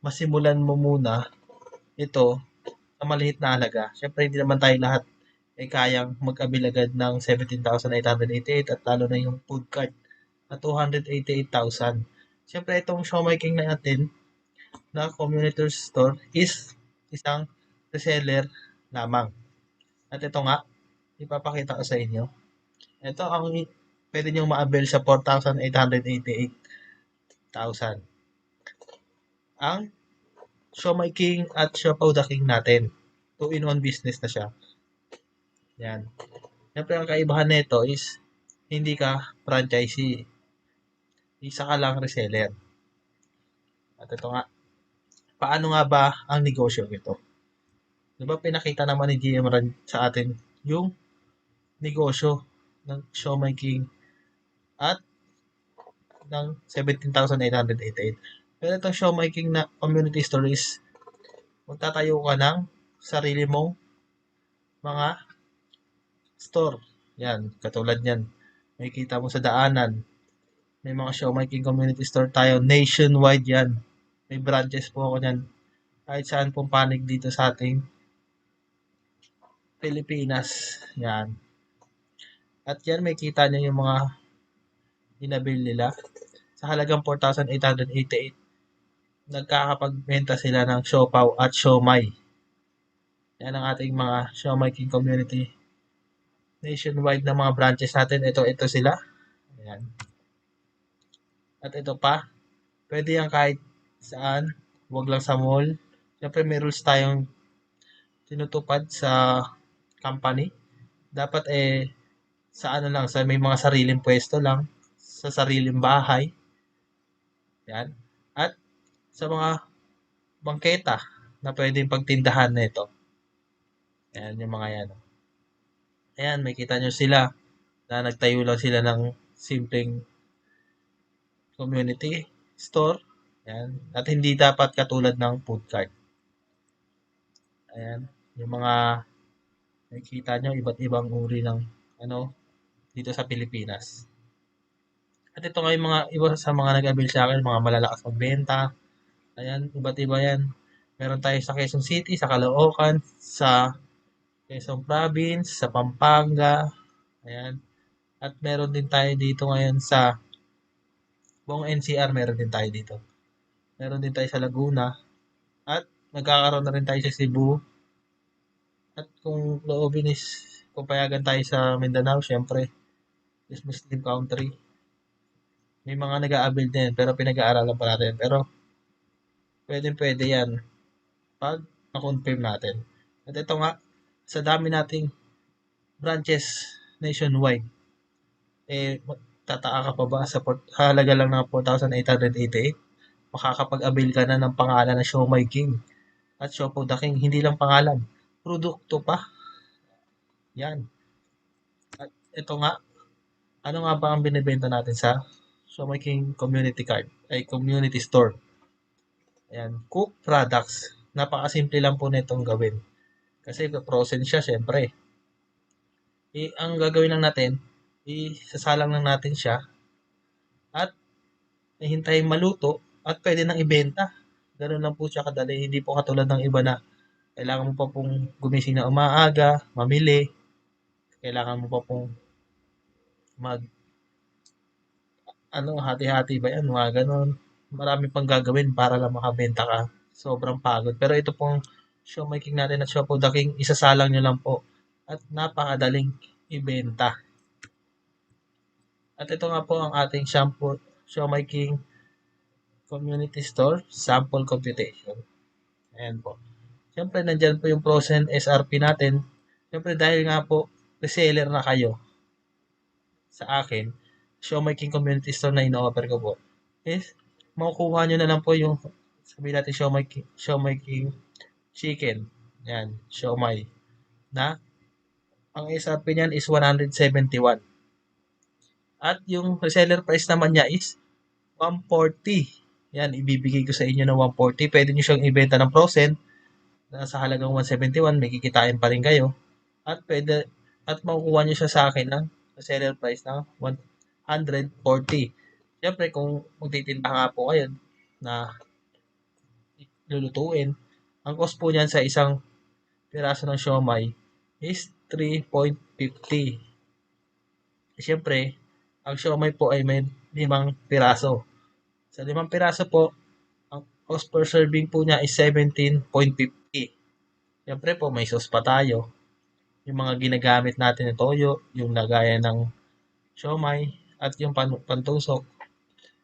masimulan mo muna ito sa maliit na halaga. Siyempre, hindi naman tayo lahat ay kayang mag-avail agad ng 17,888 at lalo na yung food cart na 288,000. Siyempre, itong Siomai King natin na community store is isang reseller lamang. At ito nga, ipapakita ko sa inyo. Ito ang pwede niyong ma-avail sa 4,888,000. Ang Siomai King at Siopaw the King natin. 2-in-1 business na siya. Yan. Siyempre, ang kaibahan nito is hindi ka franchisee. Isa ka lang reseller. At ito nga, paano nga ba ang negosyo ito? Diba pinakita naman ni GM Ran sa atin yung negosyo ng Siomai King at ng 17,888. Pero itong Siomai King na community store is magtatayo ka ng sarili mong mga store. Yan, katulad yan. Makikita mo sa daanan. May mga Siomai King community store tayo. Nationwide yan. May branches po ako yan. Kahit saan pong panig dito sa ating Pilipinas. Yan. At yan, may kita nyo yung mga inabil nila. Sa halagang 4,888, nagkakapagbenta sila ng siopaw at siomai. Yan ang ating mga Siomai King community. Nationwide na mga branches natin. Ito sila. Ayan. At ito pa. Pwede yan kahit saan. Huwag lang sa mall. Siyempre may rules tayong tinutupad sa company. Dapat sa ano lang, sa may mga sariling pwesto lang. Sa sariling bahay. Yan. At sa mga bangketa na pwedeng pagtindahan na ito. Ayan yung mga yan. Ayan, may kita nyo sila na nagtayo lang sila ng simpleng community store. Ayan. At hindi dapat katulad ng food cart. Ayan. Yung mga nakikita nyo, iba't ibang uri ng dito sa Pilipinas. At ito nga yung mga iba sa mga nag-avail sa akin, mga malalakas magbenta. Ayan, iba't iba yan. Meron tayo sa Quezon City, sa Caloocan, sa Quezon Province, sa Pampanga. Ayan. At meron din tayo dito ngayon sa buong NCR, meron din tayo dito. Meron din tayo sa Laguna. At nagkakaroon na rin tayo sa Cebu. At kung loobin is kung payagan tayo sa Mindanao, syempre, is Muslim country. May mga nag-a-avail din, pero pinag-aaralan pa natin. Pero, pwede yan pag na-confirm natin. At ito nga, sa dami nating branches nationwide, tataka ka pa ba sa halaga lang ng 4,888? Makakapag-avail ka na ng pangalan na Siomai King at Siopaw the King. Hindi lang pangalan, produkto pa. Yan. At ito nga, ano nga ba ang binibenta natin sa Siomai King community card? Ay community store. Ayan, cook products. Napakasimple lang po nitong gawin. Kasi frozen siya, syempre. Ang gagawin lang natin, isasalang lang natin siya at hintayin maluto at pwede nang ibenta. Ganun lang po siya kadali. Hindi po katulad ng iba na kailangan mo pa pong gumising na umaaga, mamili. Kailangan mo pa pong hati-hati ba yan, mga ganun. Marami pang gagawin para lang makabenta ka. Sobrang pagod. Pero ito pong Siomai King natin at Siopaw the King, isasalang nyo lang po. At napakadaling ibenta. At ito nga po ang ating Siomai King Community Store Sample Computation. Ayan po. Siyempre, nandyan po yung frozen SRP natin. Siyempre, dahil nga po, reseller na kayo sa akin, Siomai King Community Store na ino-offer ko po, is makukuha nyo na lang po yung sabihin natin Siomai King Chicken. Yan, Siomai. Na ang SRP niyan is 171. At yung reseller price naman niya is 140. Yan, ibibigay ko sa inyo ng 140. Pwede nyo siyang ibenta ng frozen na sa halagang 171, may kikitain pa rin kayo. At makukuha nyo siya sa akin ng seller price na 140. Siyempre, kung magtitinda nga po kayo na lulutuin, ang cost po niyan sa isang piraso ng siomai is 3.50. Siyempre, ang siomai po ay may 5 piraso. Sa 5 piraso po, ang cost per serving po niya is 17.50. Siyempre po, may sauce pa tayo. Yung mga ginagamit natin na toyo, yung lagaya ng siomai, at yung pantusok.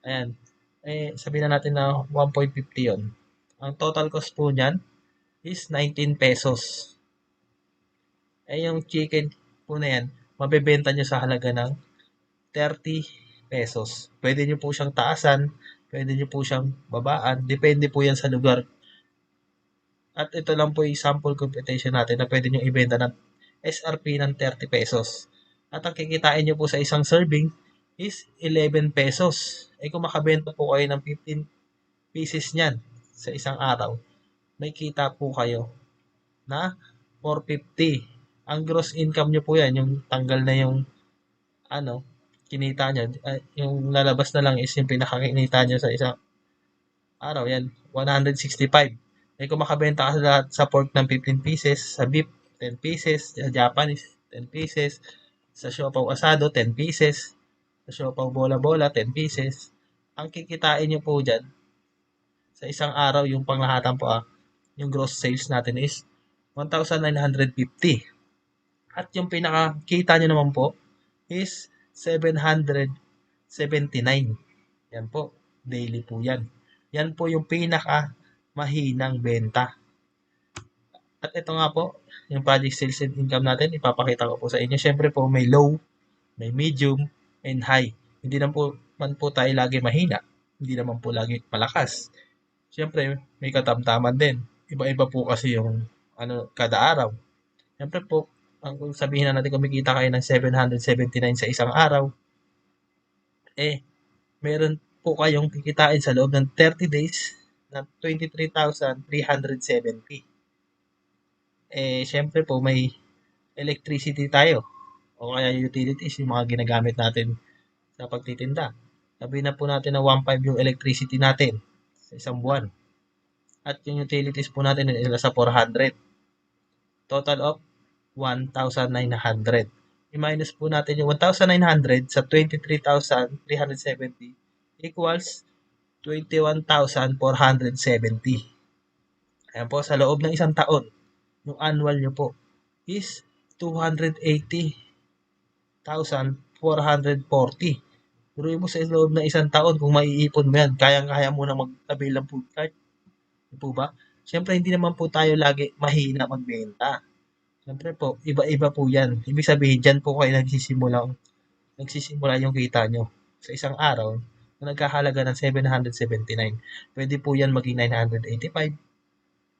Ayan. Sabihin na natin na 1.50 yon. Ang total cost po niyan is 19 pesos. Yung chicken po na yan, mabebenta nyo sa halaga ng 30 pesos. Pwede nyo po siyang taasan, pwede nyo po siyang babaan, depende po yan sa lugar. At ito lang po yung sample computation natin na pwede nyo ibenta ng SRP ng 30 pesos. At ang kikitain nyo po sa isang serving is 11 pesos. Kung makabenta po kayo ng 15 pieces niyan sa isang araw, may kita po kayo na 450. Ang gross income nyo po yan, yung tanggal na yung kinita nyo, yung lalabas na lang is yung pinakakinita nyo sa isang araw, yan, 165. Kung makabenta ka sa pork ng 15 pieces, sa beef, 10 pieces, sa Japanese, 10 pieces, sa siopaw asado, 10 pieces, sa siopaw bola-bola, 10 pieces. Ang kikitain nyo po dyan, sa isang araw, yung panglahatan po yung gross sales natin is 1,950. At yung pinakakita nyo naman po is 779. Yan po, daily po yan. Yan po yung pinaka mahinang benta. At ito nga po, yung project sales and income natin, ipapakita ko po sa inyo. Siyempre po, may low, may medium, and high. Hindi naman po tayo lagi mahina. Hindi naman po lagi malakas. Siyempre, may katamtaman din. Iba-iba po kasi yung kada araw. Siyempre po, kung sabihin na natin kumikita kayo ng 779 sa isang araw, meron po kayong kikitain sa loob ng 30 days na 23,370. Siyempre po, may electricity tayo o kaya utilities, yung mga ginagamit natin sa pagtitinda. Sabihin na po natin na 1.5 yung electricity natin sa isang buwan. At yung utilities po natin ay nasa 400. Total of 1,900. I-minus po natin yung 1,900 sa 23,370 equals 21,470. Ayan po, sa loob ng isang taon, yung annual nyo po is 280,440. Pero mo sa loob ng isang taon, kung maiipon mo yan, kayang-kaya mo na mag-avail ng food cart. Di po ba? Siyempre, hindi naman po tayo lagi mahina magbenta. Siyempre po, iba-iba po yan. Ibig sabihin, dyan po kayo nagsisimula yung kita nyo. Sa isang araw, na nagkahalaga ng 779. Pwede po yan maging 985.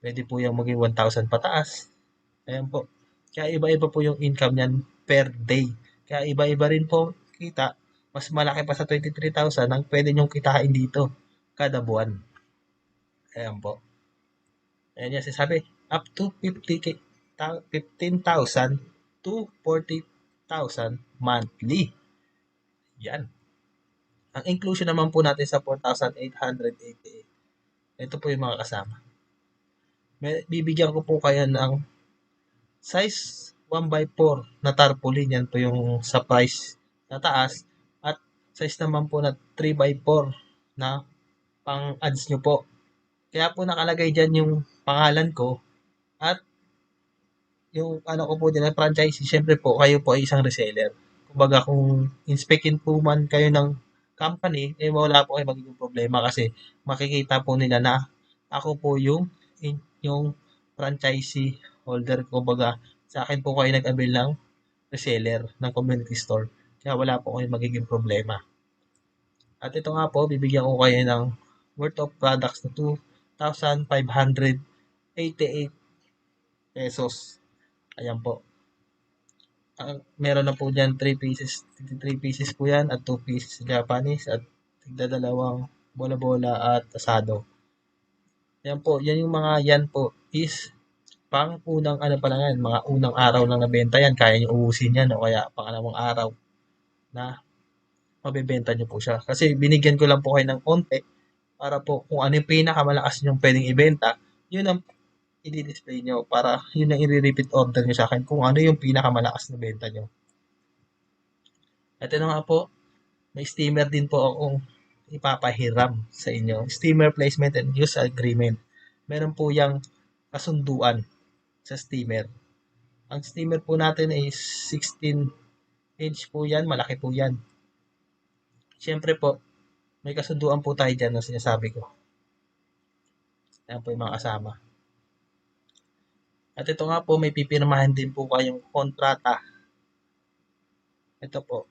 Pwede po yan maging 1,000 pataas. Ayan po. Kaya iba-iba po yung income niyan per day. Kaya iba-iba rin po kita. Mas malaki pa sa 23,000 ang pwede nyong kitain dito kada buwan. Ayan po. Ayan yung sasabi, up to 15,000 to 40,000 monthly. Yan. Ang inclusion naman po natin sa 4,888. Ito po yung mga kasama. Bibigyan ko po kayo ng size 1x4 na tarpaulin. Yan po yung sa price na taas. At size naman po na 3x4 na pang ads nyo po. Kaya po nakalagay dyan yung pangalan ko at yung ko po din na franchise. Siyempre po, kayo po ay isang reseller. Kumbaga kung inspekin po man kayo ng company, wala po kayo magiging problema kasi makikita po nila na ako po yung franchisee holder. Kumbaga sa akin po kayo nag-avail ng reseller ng community store. Kaya wala po kayo magiging problema. At ito nga po, bibigyan ko kayo ng worth of products na 2,588 pesos. Ayan po. Meron na po dyan 3 pieces po yan at 2 pieces Japanese at tigda-dalawang bola-bola at asado. Yan po, yan po is pang unang ano pa lang yan, mga unang araw lang nabenta yan, kaya nyo ubusin yan o kaya pangalawang araw na mabebenta nyo po siya. Kasi binigyan ko lang po kayo ng konti para po kung ano yung pinakamalakas nyo pwedeng ibenta, yun ang i-display nyo para yun ang i-repeat order nyo sa akin kung ano yung pinakamalakas na benta nyo. At ito nga po, may steamer din po akong ipapahiram sa inyo. Steamer placement and use agreement. Meron po yung kasunduan sa steamer. Ang steamer po natin ay 16 inch po yan, malaki po yan. Siyempre po, may kasunduan po tayo dyan na sinasabi ko. Ayan po yung mga kasama. At ito nga po, may pipirmahan din po kayong kontrata. Ito po.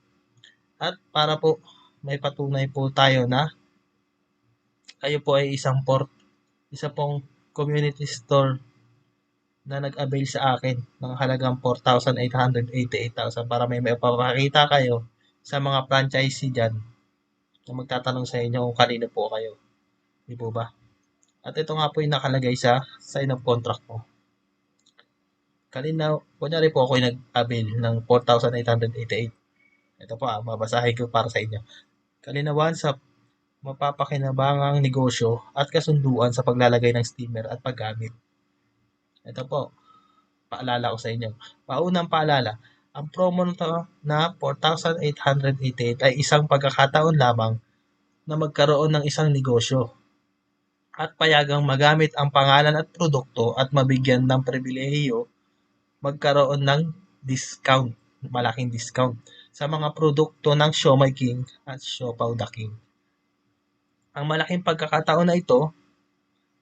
At para po may patunay po tayo na kayo po ay isa pong community store na nag-avail sa akin ng halagang 4,888,000 para may mapapakita kayo sa mga franchisee dyan na magtatanong sa inyo kung kanino po kayo. Di po ba? At ito nga po yung nakalagay sa sign of contract ko. Kanina, kunyari po ako yung nag-avail ng 4,888. Ito po, mabasahin ko para sa inyo. Kalinawan sa mapapakinabangang negosyo at kasunduan sa paglalagay ng steamer at paggamit. Ito po, paalala ko sa inyo. Paunang paalala, ang promo na 4,888 ay isang pagkakataon lamang na magkaroon ng isang negosyo at payagang magamit ang pangalan at produkto at mabigyan ng pribilehiyo magkaroon ng discount, malaking discount sa mga produkto ng Siomai King at Siopaw the King. Ang malaking pagkakataon na ito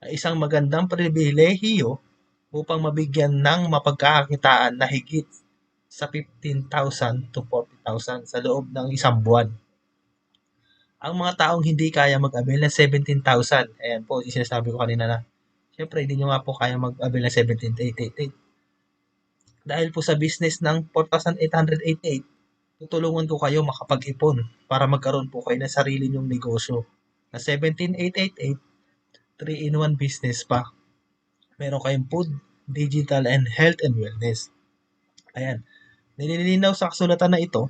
ay isang magandang pribilehiyo upang mabigyan ng mapagkakakitaan na higit sa 15,000 to 40,000 sa loob ng isang buwan. Ang mga taong hindi kaya mag-avail ng 17,000, ayan po, sinasabi ko kanina na, syempre hindi nyo nga po kaya mag-avail ng 17,888. Dahil po sa business ng 4,888, tutulungan ko kayo makapag-ipon para magkaroon po kayo ng sarili nyong negosyo. Na 17,888, 3-in-1 business pa. Meron kayong food, digital, and health and wellness. Ayan. Nililinaw sa kasulatan na ito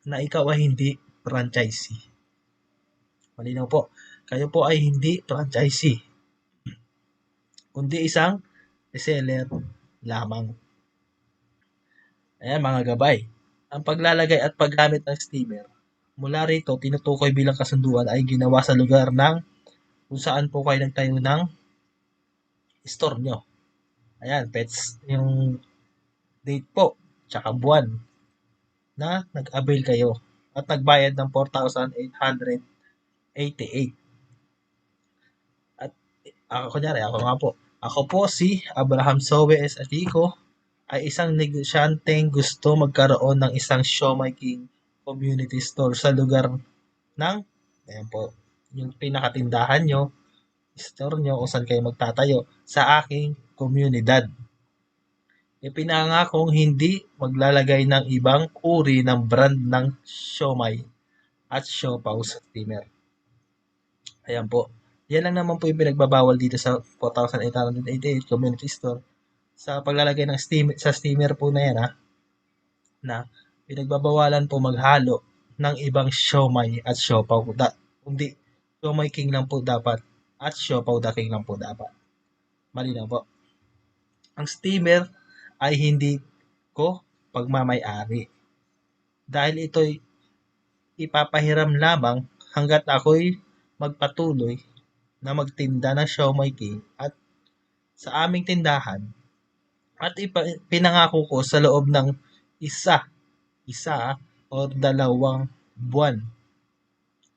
na ikaw ay hindi franchisee. Malinaw po. Kayo po ay hindi franchisee. Kundi isang reseller lamang. Ayan mga gabay. Ang paglalagay at paggamit ng steamer mula rito tinutukoy bilang kasunduan ay ginawa sa lugar ng kung saan po kayo nagtayo ng store nyo. Ayan, pets yung date po, tsaka buwan na nag-avail kayo at nagbayad ng 4,888. At ako nga po. Ako po si Abraham Sowe S. Atico ay isang negosyanteng gusto magkaroon ng isang Siomai King community store sa lugar ng, ayan po, yung pinakatindahan nyo, store nyo kung saan kayo magtatayo sa aking komunidad. Ipinangakong hindi maglalagay ng ibang uri ng brand ng siomai at siopaw sa steamer. Ayan po. Yan lang naman po yung pinagbabawal dito sa 4,888 community store. Sa paglalagay ng steamer po na yan na pinagbabawalan po maghalo ng ibang siomai at siopaw. Kundi Siomai King lang po dapat at Siopaw the King lang po dapat. Malinaw po. Ang steamer ay hindi ko pagmamay-ari. Dahil ito'y ipapahiram lamang hanggat ako'y magpatuloy na magtinda ng Siomai King at sa aming tindahan at pinangako ko sa loob ng isa o 2 buwan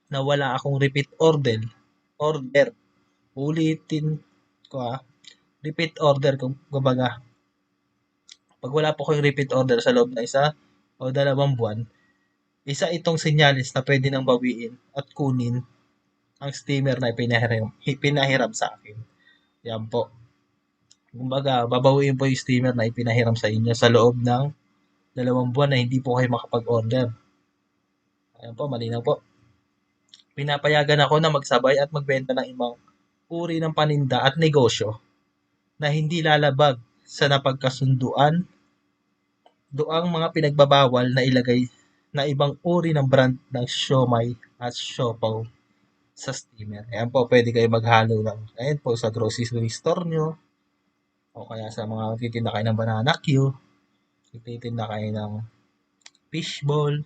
na wala akong repeat order. Ulitin ko repeat order kung kumbaga. Pag wala po kayong repeat order sa loob ng 1 o 2 buwan, isa itong senyalis na pwede nang bawiin at kunin ang steamer na ipinahiram sa akin. Yan po. Kumbaga, babawiin po yung steamer na ipinahiram sa inyo sa loob ng 2 buwan na hindi po kayo makapag-order. Ayan po, malinaw po. pinapayagan ako na magsabay at magbenta ng ibang uri ng paninda at negosyo na hindi lalabag sa napagkasunduan doang mga pinagbabawal na ilagay na ibang uri ng brand ng siomai at siopaw sa steamer. Ayan po, pwede kayo maghalo ng, ayan po, sa grocery store nyo, o kaya sa mga titinda kayo ng banana Q, titinda kayo ng fishball,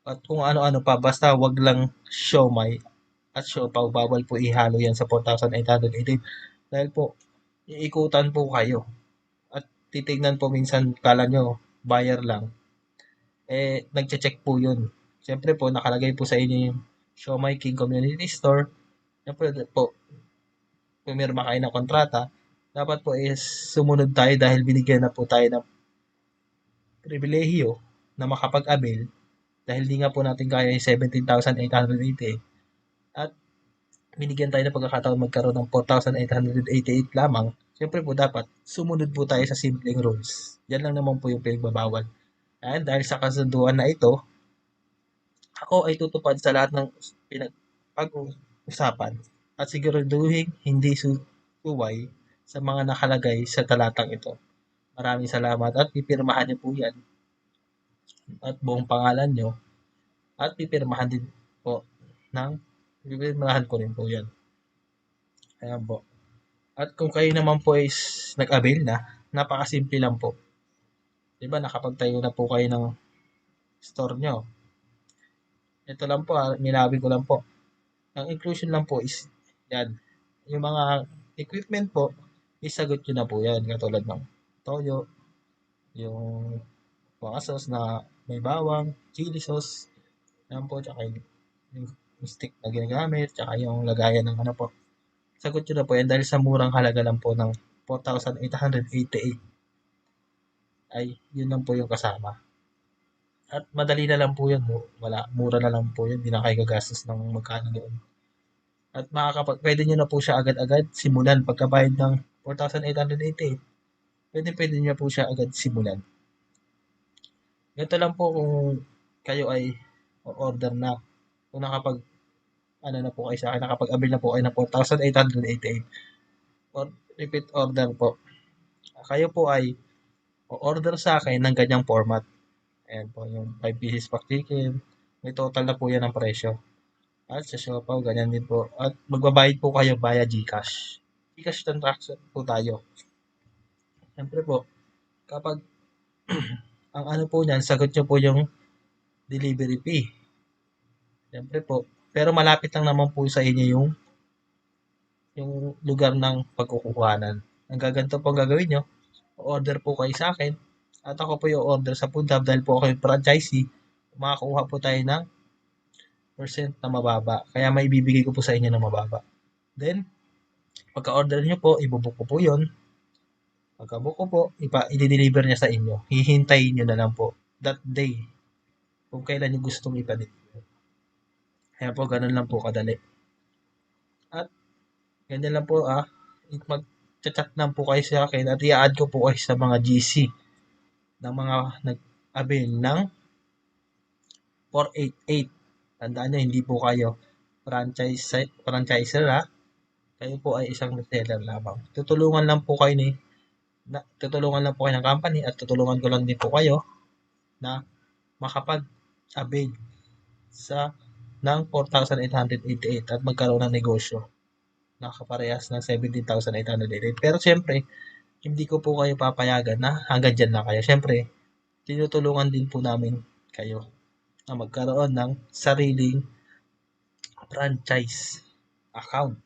at kung ano-ano pa, basta wag lang siomai at siopaw, bawal po ihalo yan sa 4,818 dahil po, iikutan po kayo at titignan po minsan, kala nyo, buyer lang, nagche-check po yun. Siyempre po, nakalagay po sa inyo yung Siomai King Community Store. Siyempre po, pumirma kayo ng kontrata, dapat po is sumunod tayo dahil binigyan na po tayo ng pribilehiyo na makapag-avail dahil di nga po natin kaya yung 17,888 at binigyan tayo ng pagkakataon magkaroon ng 4,888 lamang. Siyempre po dapat sumunod po tayo sa simpleng rules. Yan lang naman po yung pinagbabawal. And dahil sa kasunduan na ito, ako ay tutupad sa lahat ng pinag-pag-usapan at siguraduhin hindi suway sa mga nakalagay sa talatang ito. Maraming salamat at pipirmahan niyo po yan at buong pangalan niyo at pipirmahan din po pipirmahan ko rin po yan. Ayan po. At kung kayo naman po is nag-avail na, napakasimple lang po. Diba nakapagtayo na po kayo ng store nyo. Ito lang po, minawin ko lang po. Ang inclusion lang po is yan. Yung mga equipment po, isagot nyo na po yan. Katulad ng toyo, yung mga sauce na may bawang, chili sauce, yan po, tsaka yung stick na ginagamit, tsaka yung lagayan ng ano po. Sagot nyo na po yan dahil sa murang halaga lang po ng 4,888 ay yun lang po yung kasama. At madali na lang po yun. Mura na lang po yun. Hindi na kayo gagastos ng magkano doon. At pwede nyo na po siya agad-agad simulan. Pagkabayad ng 4,888, pwede nyo po siya agad simulan. Ganito lang po kung kayo ay order na. Kung na po kayo sa akin, nakapag-avail na po kayo ng 4,888. Or repeat order po. Kayo po ay order sa akin ng ganyang format. Ayan po, yung 5 pieces pack chicken. May total na po yan ang presyo. At sa siopaw, ganyan din po. At magbabayad po kayo via GCash. GCash transaction po tayo. Siyempre po, kapag ang ano po niyan, sagot nyo po yung delivery fee. Siyempre po, pero malapit lang naman po sa inyo yung lugar ng pagkukuhanan. Ang gaganto po gagawin nyo, order po kayo sa akin at ako po yung order sa Food Hub dahil po ako yung franchisee, makakuha po tayo ng percent na mababa. Kaya may bibigay ko po sa inyo na mababa. Then, pagka-order nyo po, ibubook ko po yun. Pagka-book ko po, i-deliver niya sa inyo. Hihintayin nyo na lang po that day kung kailan nyo gustong ipa-deliver. Kaya po, ganun lang po kadali. At, ganyan lang po mag-chat lang po kayo sa akin at i-add ko po kayo sa mga GC ng mga nag-avail ng 488. Tandaan nyo, hindi po kayo franchiser ha. Kayo po ay isang reseller lamang. Tutulungan lang po kayo ng company at tutulungan ko lang din po kayo na makapag-avail ng 4,888 at magkaroon ng negosyo na kaparehas ng 17,888. Pero siyempre, hindi ko po kayo papayagan na hanggang dyan lang kayo. Siyempre, tinutulungan din po namin kayo na magkaroon ng sariling franchise account.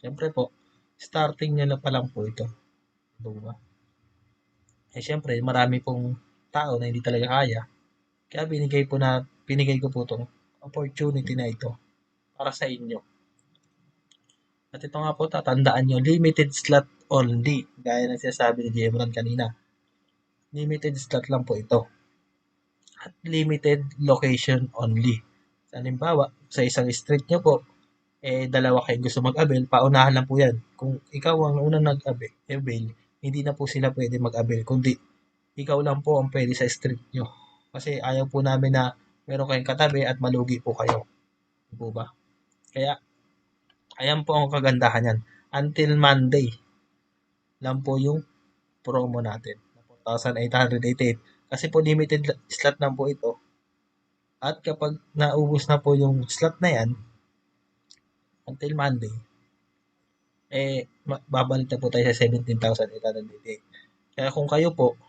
Siyempre po, starting nyo na pa lang po ito. Diba? Siyempre, marami pong tao na hindi talaga kaya. Kaya binigay ko po itong opportunity na ito para sa inyo. At ito nga po, tatandaan nyo, limited slot only. Gaya ng sinasabi ni Jemron kanina. Limited slot lang po ito. At limited location only. Halimbawa, sa isang street nyo po, dalawa kayong gusto mag-avail, paunahan lang po yan. Kung ikaw ang unang nag-avail, hindi na po sila pwede mag-avail, kundi ikaw lang po ang pwede sa street nyo. Kasi ayaw po namin na meron kayong katabi at malugi po kayo. Di po ba? Kaya, ayan po ang kagandahan yan. Until Monday lang po yung promo natin. 4,888. Kasi po limited slot lang po ito. At kapag naubos na po yung slot na yan, until Monday, babalik na po tayo sa 17,888. Kaya kung kayo po,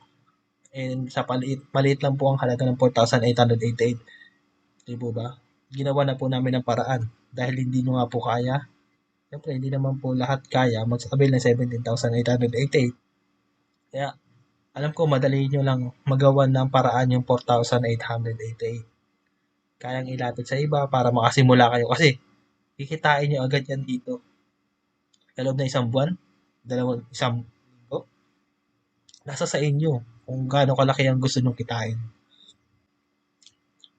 sa maliit lang po ang halaga ng 4,888, di po ba? Ginawa na po namin ang paraan. Dahil hindi nyo nga po kaya, siyempre hindi naman po lahat kaya mag-avail ng 17,888. Kaya, alam ko madali nyo lang magawa ng paraan yung 4,888. Kayang ilapit sa iba para makasimula kayo kasi kikitain nyo agad yan dito. Sa loob na isang buwan, isang linggo, nasa sa inyo kung gaano kalaki ang gusto nyong kitain.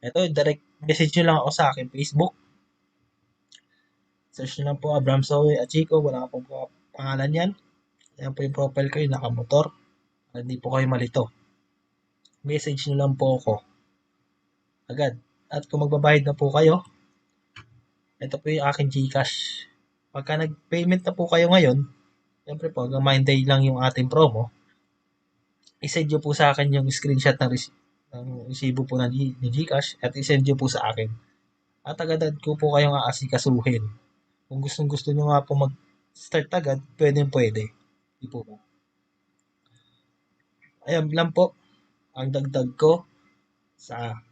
Ito, direct message nyo lang ako sa akin, Facebook. Search nyo lang po Abraham Zoe at Chico, wala ka pong pangalan yan. Ayan po yung profile ko, yung nakamotor. Hindi po kayo malito. Message nyo lang po ako agad. At kung magbabayad na po kayo, ito po yung aking Gcash. Pagka nag-payment na po kayo ngayon, siyempre po, hanggang Monday lang yung ating promo, isend nyo po sa akin yung screenshot ng resibo po ni Gcash at isend nyo po sa akin. At agad ko po kayong aasikasuhin. Kung gusto nyo nga po mag-start agad, pwede. Di po ba? Ayan lang po ang dagdag ko sa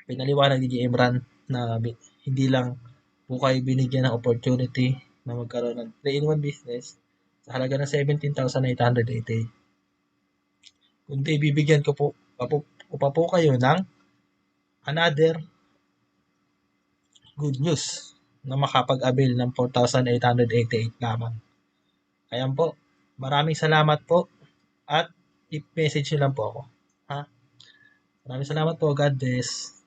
pinaliwanag ni GM Ran na hindi lang po kayo binigyan ng opportunity na magkaroon ng 3-in-1 business sa halaga ng 17,880. Kundi bibigyan ko pa po kayo ng another good news na makapag-avail ng 4,888 lamang. Ayan po. Maraming salamat po at i-message nyo lang po ako. Ha? Maraming salamat po. God bless.